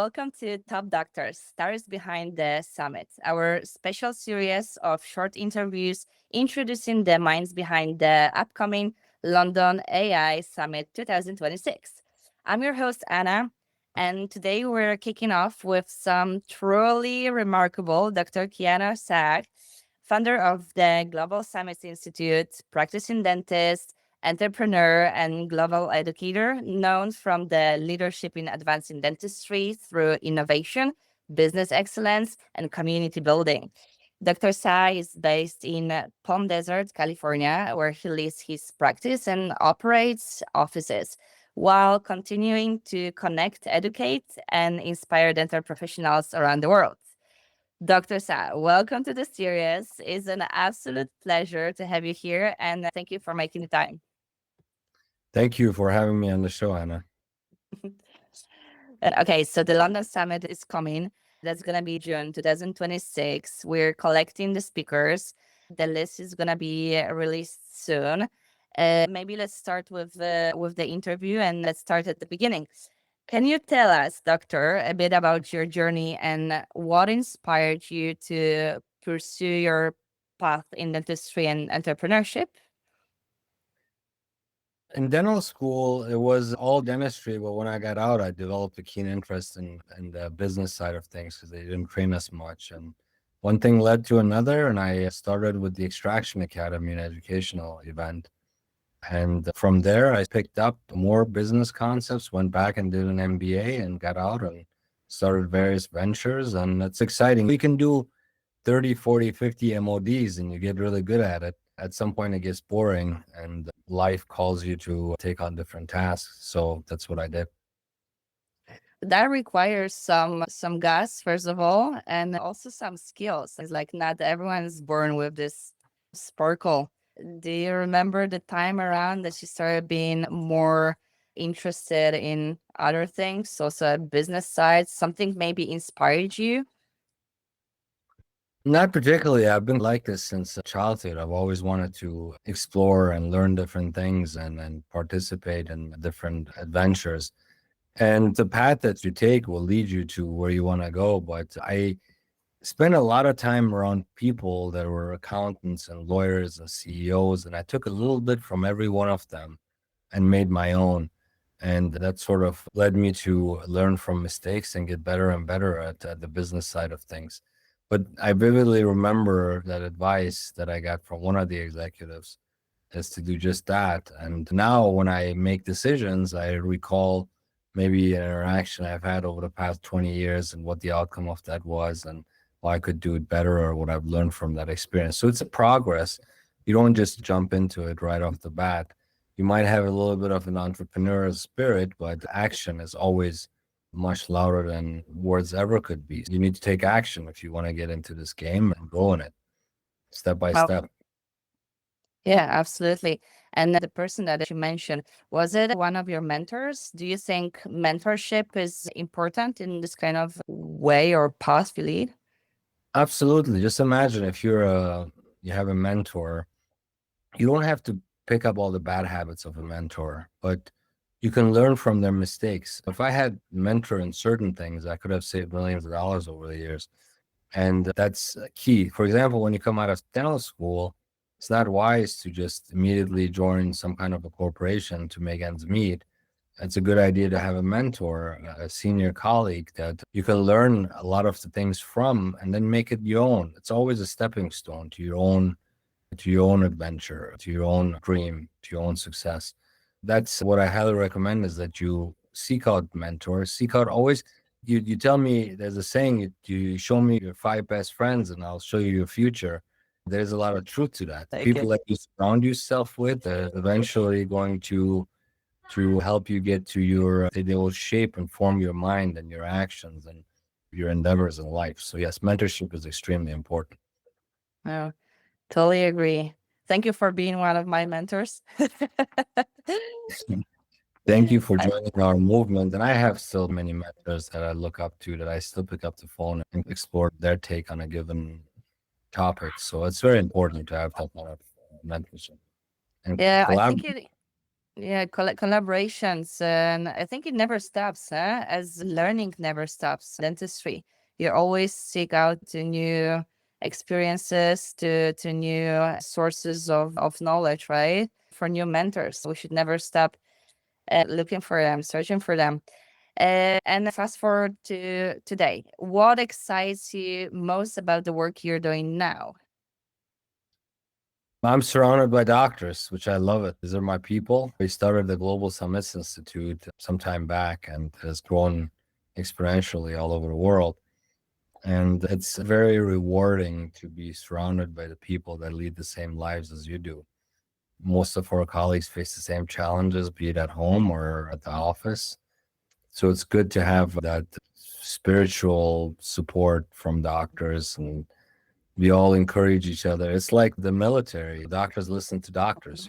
welcome to Top Doctors, Stars Behind the Summit, our special series of short interviews introducing the minds behind the upcoming London AI Summit 2026. I'm your host, Anna, and today we're kicking off with some truly remarkable Dr. Kiana Saag, founder of the Global Summit Institute, practicing dentist, entrepreneur, and global educator, known from the leadership in advancing dentistry through innovation, business excellence, and community building. Dr. Sai is based in Palm Desert, California, where he leads his practice and operates offices while continuing to connect, educate, and inspire dental professionals around the world. Dr. Sa, welcome to the series. It's an absolute pleasure to have you here, and thank you for making the time. Thank you for having me on the show, Anna. Okay, so the London Summit is coming. That's going to be June 2026. We're collecting the speakers. The list is going to be released soon. Maybe let's start with the interview, and let's start at the beginning. Can you tell us, Doctor, a bit about your journey and what inspired you to pursue your path in dentistry and entrepreneurship? In dental school, it was all dentistry, but when I got out, I developed a keen interest in the business side of things because they didn't train us much. And one thing led to another, and I started with the Extraction Academy, an educational event. And from there, I picked up more business concepts, went back and did an MBA and got out and started various ventures. And it's exciting. We can do 30, 40, 50 MODs and you get really good at it. At some point, it gets boring and life calls you to take on different tasks. So that's what I did. That requires some guts, first of all, and also some skills. It's like not everyone is born with this sparkle. Do you remember the time around that you started being more interested in other things, also business side? Something maybe inspired you? Not particularly. I've been like this since childhood. I've always wanted to explore and learn different things and participate in different adventures. And the path that you take will lead you to where you want to go. But I spent a lot of time around people that were accountants and lawyers and CEOs, and I took a little bit from every one of them and made my own. And that sort of led me to learn from mistakes and get better and better at the business side of things. But I vividly remember that advice that I got from one of the executives is to do just that. And now when I make decisions, I recall maybe an interaction I've had over the past 20 years and what the outcome of that was and why I could do it better or what I've learned from that experience. So it's a progress. You don't just jump into it right off the bat. You might have a little bit of an entrepreneurial spirit, but action is always much louder than words ever could be. You need to take action if you want to get into this game and go in it step by Well, step. yeah, absolutely. And the person that you mentioned, was it one of your mentors? Do you think mentorship is important in this kind of way or path you lead? Absolutely. Just imagine if you have a mentor, you don't have to pick up all the bad habits of a mentor, but you can learn from their mistakes. If I had a mentor in certain things, I could have saved millions of dollars over the years. And that's key. For example, when you come out of dental school, it's not wise to just immediately join some kind of a corporation to make ends meet. It's a good idea to have a mentor, a senior colleague that you can learn a lot of the things from and then make it your own. It's always a stepping stone to your own adventure, to your own dream, to your own success. That's what I highly recommend is that you seek out mentors, seek out always. You tell me there's a saying, you show me your five best friends and I'll show you your future. There's a lot of truth to that. Like People it. that you surround yourself with are eventually going to help you get to they will shape and form your mind and your actions and your endeavors in life. So yes, mentorship is extremely important. Oh, totally agree. Thank you for being one of my mentors. Thank you for I- joining our movement. And I have still many mentors that I look up to that I still pick up the phone and explore their take on a given topic. So it's very important to have that kind of mentorship and yeah, I think collaborate. Yeah, collaborations, and I think it never stops, huh? As learning never stops. Dentistry, you always seek out to new experiences, to new sources of knowledge, right? For new mentors, we should never stop looking for them, searching for them. And fast forward to today, what excites you most about the work you're doing now? I'm surrounded by doctors, which I love it. These are my people. We started the Global Summits Institute some time back and has grown exponentially all over the world. And it's very rewarding to be surrounded by the people that lead the same lives as you do. Most of our colleagues face the same challenges, be it at home or at the office. So it's good to have that spiritual support from doctors, and we all encourage each other. It's like the military. Doctors listen to doctors.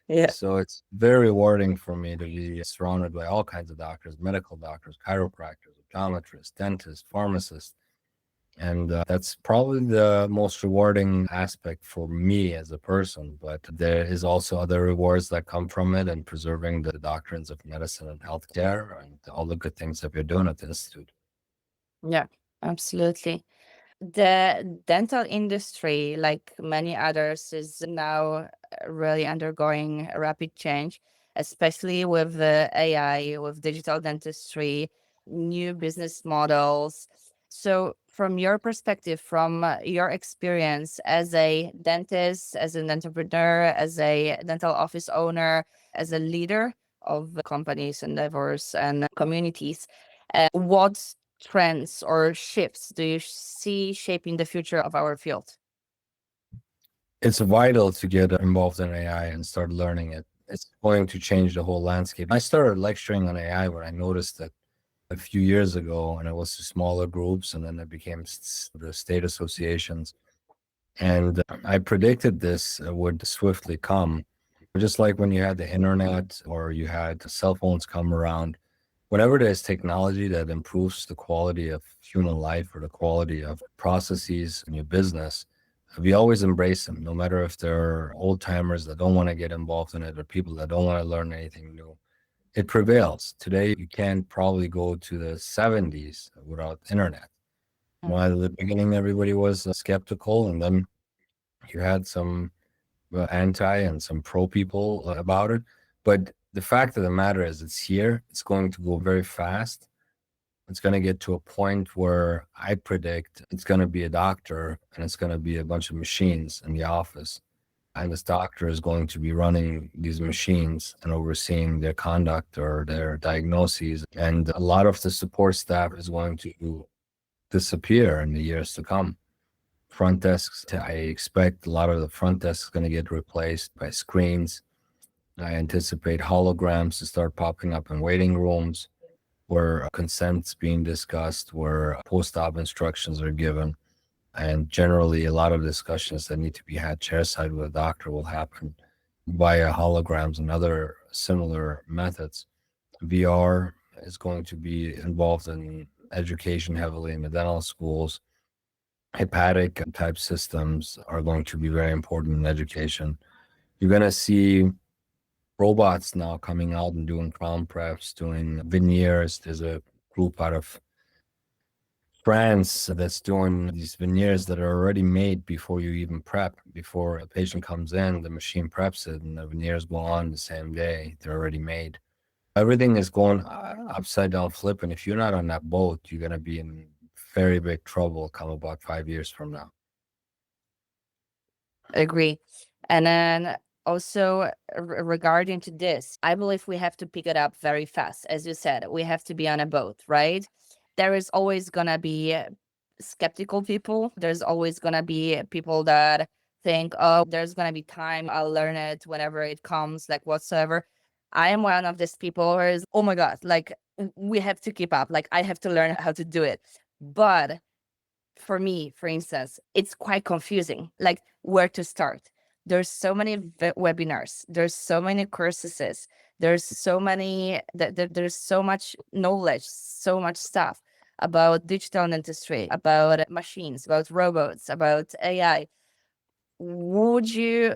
Yeah. So it's very rewarding for me to be surrounded by all kinds of doctors, medical doctors, chiropractors, optometrists, dentists, pharmacists. And that's probably the most rewarding aspect for me as a person. But there is also other rewards that come from it and preserving the doctrines of medicine and healthcare and all the good things that we're doing at the Institute. Yeah, absolutely. The dental industry, like many others, is now really undergoing a rapid change, especially with the AI, with digital dentistry, new business models. So, from your perspective, from your experience as a dentist, as an entrepreneur, as a dental office owner, as a leader of companies, endeavors, and communities, what trends or shifts do you see shaping the future of our field? It's vital to get involved in AI and start learning it. It's going to change the whole landscape. I started lecturing on AI when I noticed that a few years ago, and it was to smaller groups, and then it became the state associations. And I predicted this would swiftly come. Just like when you had the internet or you had cell phones come around, whenever there's technology that improves the quality of human life or the quality of processes in your business, we always embrace them, no matter if they're old timers that don't want to get involved in it or people that don't want to learn anything new. It prevails. Today, you can't probably go to the 70s without internet. Mm. While at the beginning, everybody was skeptical, and then you had some anti and some pro people about it. But the fact of the matter is, it's here. It's going to go very fast. It's going to get to a point where I predict it's going to be a doctor and it's going to be a bunch of machines in the office. And this doctor is going to be running these machines and overseeing their conduct or their diagnoses. And a lot of the support staff is going to disappear in the years to come. Front desks, I expect a lot of the front desks is going to get replaced by screens. I anticipate holograms to start popping up in waiting rooms where consent's being discussed, where post-op instructions are given. And generally, a lot of discussions that need to be had chairside with a doctor will happen via holograms and other similar methods. VR is going to be involved in education heavily in the dental schools. Hepatic type systems are going to be very important in education. You're going to see robots now coming out and doing crown preps, doing veneers. There's a group out of France that's doing these veneers that are already made before you even prep. Before a patient comes in, the machine preps it and the veneers go on the same day. They're already made. Everything is going upside down flip. And if you're not on that boat, you're going to be in very big trouble come about 5 years from now. Agree. And then also regarding to this, I believe we have to pick it up very fast. As you said, we have to be on a boat, right? There is always gonna be skeptical people. There's always gonna be people that think, oh, there's gonna be time, I'll learn it whenever it comes, like whatsoever. I am one of these people who is, oh my God, like we have to keep up. Like I have to learn how to do it. But for me, for instance, it's quite confusing, like where to start. There's so many webinars, there's so many courses, there's so many, there's so much knowledge, so much stuff about digital dentistry, about machines, about robots, about AI. Would you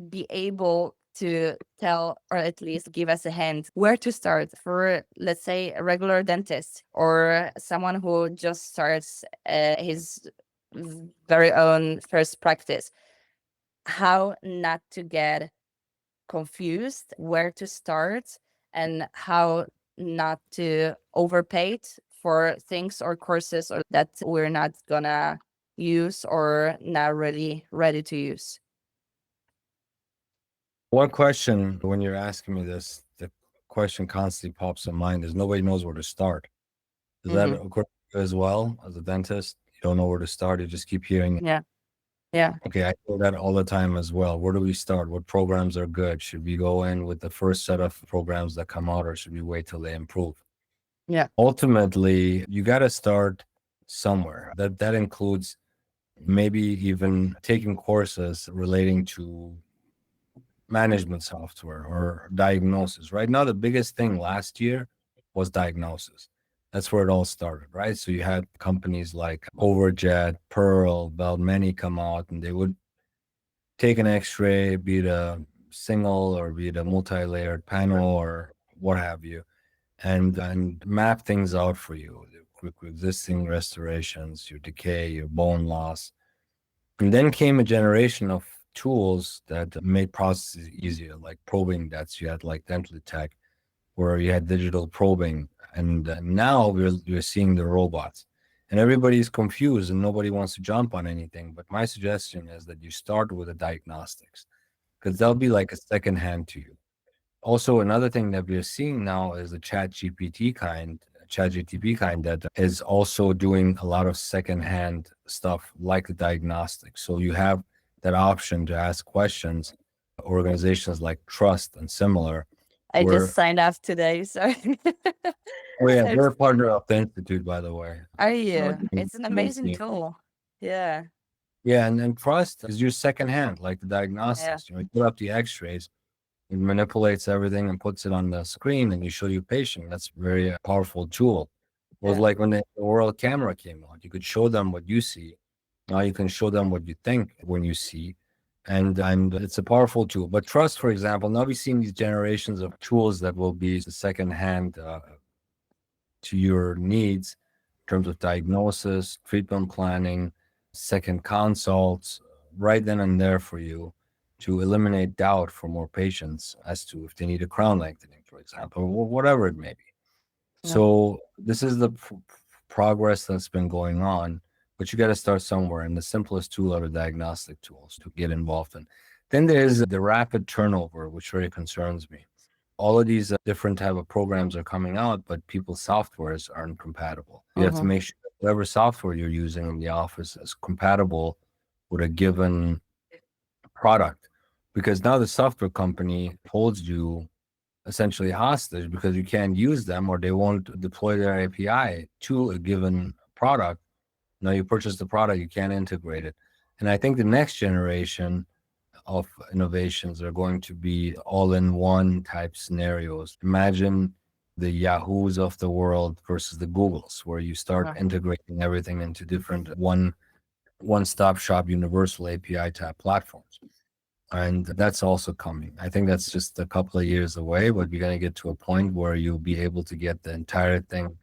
be able to tell, or at least give us a hint where to start for, let's say, a regular dentist or someone who just starts his very own first practice, how not to get confused, where to start, and how not to overpay for things or courses or that we're not gonna use or not really ready to use. One question when you're asking me this, the question constantly pops in mind is nobody knows where to start. Does that Mhm. occur to you as well as a dentist? You don't know where to start. You just keep hearing, Yeah. Yeah. okay, I hear that all the time as well. Where do we start? What programs are good? Should we go in with the first set of programs that come out, or should we wait till they improve? Yeah. Ultimately, you got to start somewhere. That includes maybe even taking courses relating to management software or diagnosis. Right now, the biggest thing last year was diagnosis. That's where it all started, right? So you had companies like Overjet, Pearl, Valmeni come out, and they would take an X-ray, be it a single or be it a multi-layered panel or what have you, and map things out for you, the existing restorations, your decay, your bone loss. And then came a generation of tools that made processes easier, like probing debts. You had like Dental Tech, where you had digital probing, and now we're seeing the robots, and everybody's confused and nobody wants to jump on anything. But my suggestion is that you start with the diagnostics, because they'll be like a second hand to you. Also, another thing that we're seeing now is the chat GTP kind that is also doing a lot of secondhand stuff like the diagnostics. So you have that option to ask questions. Organizations like Trust and similar, I just where, signed up today, so oh yeah, it's, they're a partner of the Institute, by the way. are So you? It's an amazing yeah, tool. Yeah. yeah, and Trust is used secondhand, like the Yeah. diagnostics. You put up the X-rays, it manipulates everything and puts it on the screen, and you show your patient. That's a very powerful tool. It was Yeah. like when the world camera came out, you could show them what you see. Now you can show them what you think when you see. And it's a powerful tool. But Trust, for example, now we're seeing these generations of tools that will be the second hand to your needs in terms of diagnosis, treatment planning, second consults, right then and there for you, to eliminate doubt for more patients as to if they need a crown lengthening, for example, or whatever it may be. Yeah. So this is the progress that's been going on, but you got to start somewhere. And the simplest tool are the diagnostic tools to get involved in. Then there's the rapid turnover, which really concerns me. All of these different type of programs are coming out, but people's softwares aren't compatible. You have to Mhm. make sure that whatever software you're using in the office is compatible with a given product, because now the software company holds you essentially hostage because you can't use them or they won't deploy their API to a given product. Now you purchase the product, you can't integrate it. And I think the next generation of innovations are going to be all-in-one type scenarios. Imagine the Yahoos of the world versus the Googles, where you start Uh-huh. integrating everything into different one-stop shop universal API type platforms. And that's also coming. I think that's just a couple of years away, but you're going to get to a point where you'll be able to get the entire thing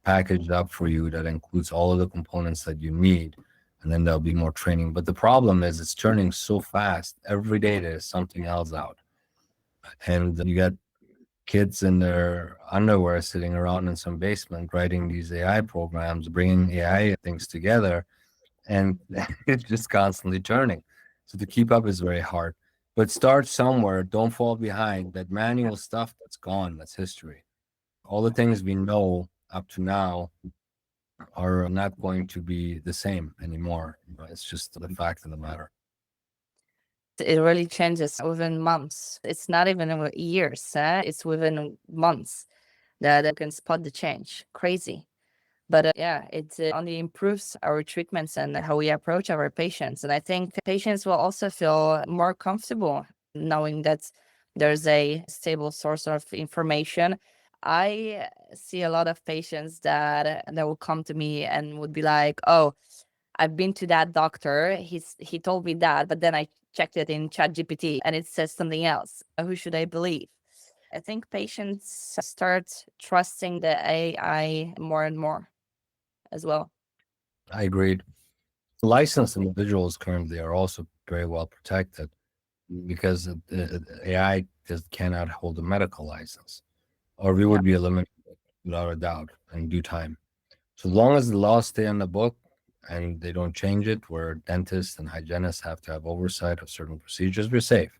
packaged up for you that includes all of the components that you need. And then there'll be more training. But the problem is it's turning so fast. Every day there's something else out. And you got kids in their underwear sitting around in some basement writing these AI programs, bringing AI things together, and it's just constantly turning. So to keep up is very hard. But start somewhere. Don't fall behind. That manual stuff, that's gone. That's history. All the things we know up to now are not going to be the same anymore. It's just the fact of the matter. It really changes within months. It's not even years, it's within months that you can spot the change. Crazy. But yeah, it only improves our treatments and how we approach our patients. And I think patients will also feel more comfortable knowing that there's a stable source of information. I see a lot of patients that will come to me and would be like, "Oh, I've been to that doctor. He told me that, but then I checked it in ChatGPT and it says something else. Who should I believe? I think patients start trusting the AI more and more as well. I agreed. Licensed individuals currently are also very well protected because AI just cannot hold a medical license, or we would be eliminated without a doubt in due time. So as long as the laws stay on the book and they don't change it, where dentists and hygienists have to have oversight of certain procedures, we're safe.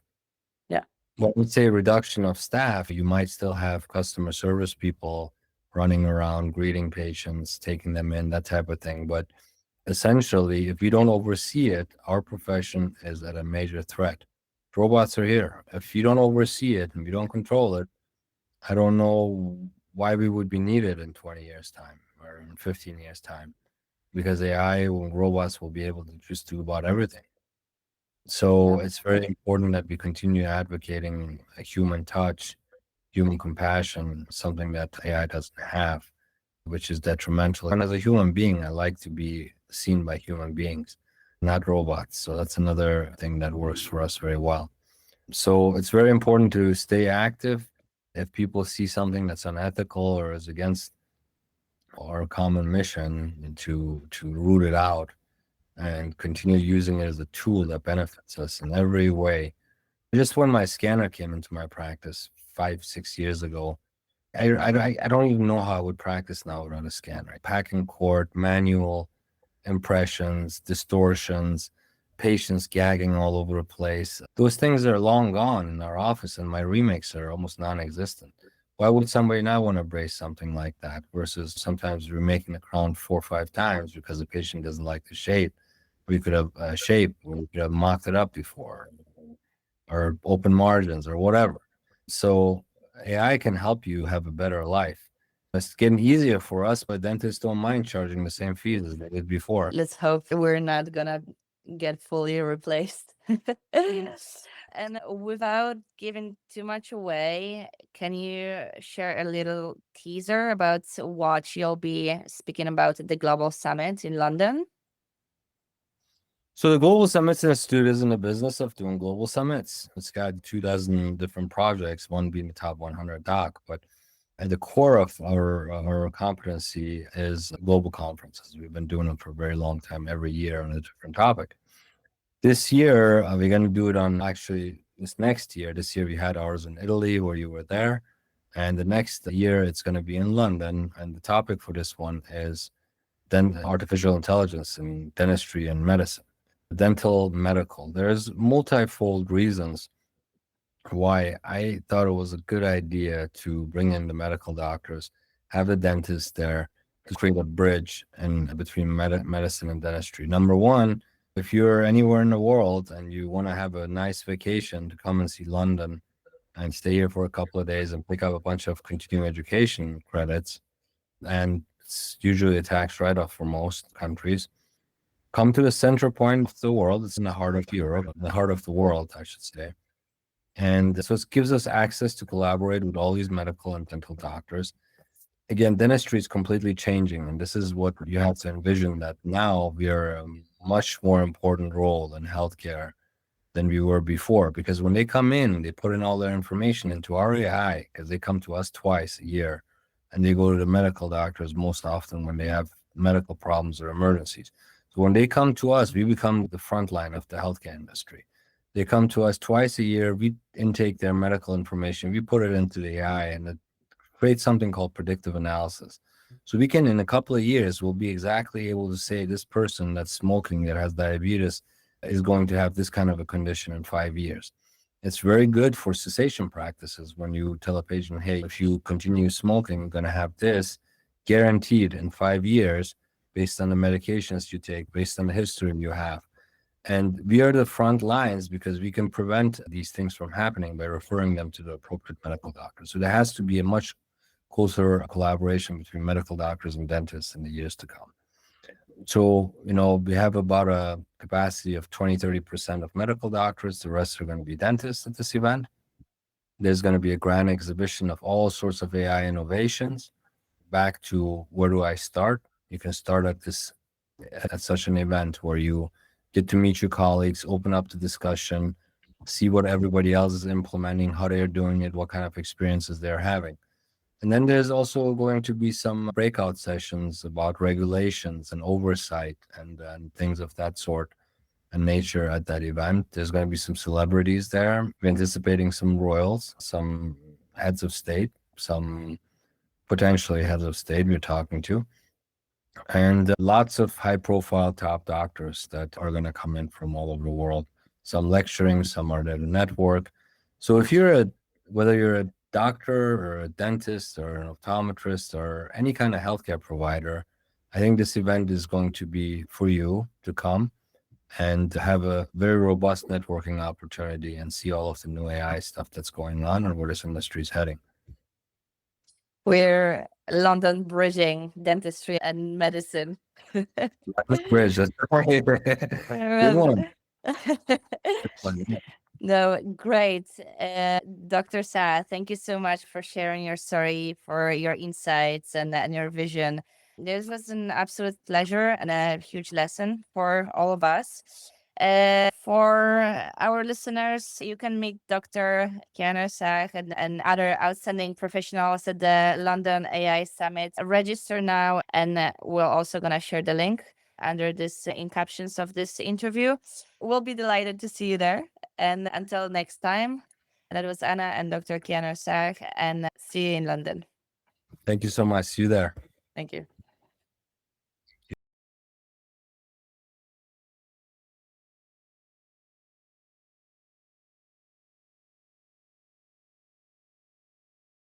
Yeah. When we say reduction of staff, you might still have customer service people running around, greeting patients, taking them in, that type of thing. But essentially, if we don't oversee it, our profession is at a major threat. Robots are here. If you don't oversee it and you don't control it, I don't know why we would be needed in 20 years' time or in 15 years' time, because AI and robots will be able to just do about everything. So it's very important that we continue advocating a human touch, human compassion, something that AI doesn't have, which is detrimental. And as a human being, I like to be seen by human beings, not robots. So that's another thing that works for us very well. So it's very important to stay active. If people see something that's unethical or is against our common mission, to root it out and continue using it as a tool that benefits us in every way. Just when my scanner came into my practice 5-6 years ago, I don't even know how I would practice now without a scanner. Packing cord, manual impressions, distortions, patients gagging all over the place. Those things are long gone in our office, and my remakes are almost non-existent. Why would somebody not want to brace something like that versus sometimes remaking the crown 4 or 5 times because the patient doesn't like the shape? We could have shaped, we could have mocked it up before, or open margins or whatever. So AI can help you have a better life. It's getting easier for us, but dentists don't mind charging the same fees as they did before. Let's hope we're not gonna get fully replaced. And without giving too much away, can you share a little teaser about what you'll be speaking about at the Global Summit in London? So the Global Summits Institute is in the business of doing global summits. It's got 24 different projects, one being the top 100 doc. But at the core of our competency is global conferences. We've been doing them for a very long time, every year on a different topic. This year, we're going to do it on actually this next year. This year, we had ours in Italy where you were there. And the next year, it's going to be in London. And the topic for this one is then artificial intelligence in dentistry and medicine. Dental medical. There's multifold reasons why I thought it was a good idea to bring in the medical doctors, have the dentists there to create a bridge in between medicine and dentistry. Number one, if you're anywhere in the world and you want to have a nice vacation to come and see London and stay here for a couple of days and pick up a bunch of continuing education credits, and it's usually a tax write-off for most countries, come to the center point of the world. It's in the heart of Europe, the heart of the world, I should say. And so it gives us access to collaborate with all these medical and dental doctors. Again, dentistry is completely changing, and this is what you have to envision, that now we are a much more important role in healthcare than we were before. Because when they come in, they put in all their information into our AI, because they come to us twice a year, and they go to the medical doctors most often when they have medical problems or emergencies. So when they come to us, we become the front line of the healthcare industry. They come to us twice a year. We intake their medical information. We put it into the AI, and it creates something called predictive analysis. So we can, in a couple of years, we'll be exactly able to say this person that's smoking, that has diabetes, is going to have this kind of a condition in 5 years. It's very good for cessation practices when you tell a patient, hey, if you continue smoking, you're going to have this guaranteed in 5 years based on the medications you take, based on the history you have. And we are the front lines because we can prevent these things from happening by referring them to the appropriate medical doctor. So there has to be a much closer collaboration between medical doctors and dentists in the years to come. So, we have about a capacity of 20-30% of medical doctors. The rest are going to be dentists at this event. There's going to be a grand exhibition of all sorts of AI innovations. Back to where do I start? You can start at this at such an event where you get to meet your colleagues, open up the discussion, see what everybody else is implementing, how they're doing it, what kind of experiences they're having. And then there's also going to be some breakout sessions about regulations and oversight and things of that sort and nature at that event. There's going to be some celebrities there. We're anticipating some royals, some heads of state, some potentially heads of state we're talking to, and lots of high profile top doctors that are going to come in from all over the world. Some lecturing, some are there to network. So if you're whether you're a doctor or a dentist or an optometrist or any kind of healthcare provider, I think this event is going to be for you to come and have a very robust networking opportunity and see all of the new AI stuff that's going on and where this industry is heading. We're London bridging dentistry and medicine. Bridge, that's good one. No, great. Dr. Sa, thank you so much for sharing your story, for your insights and your vision. This was an absolute pleasure and a huge lesson for all of us. For our listeners, you can meet Dr. Keanu Sach and other outstanding professionals at the London AI Summit. Register now, and we're also going to share the link under this in captions of this interview. We'll be delighted to see you there. And until next time, that was Anna and Dr. Keanu Sach, and see you in London. Thank you so much. See you there. Thank you.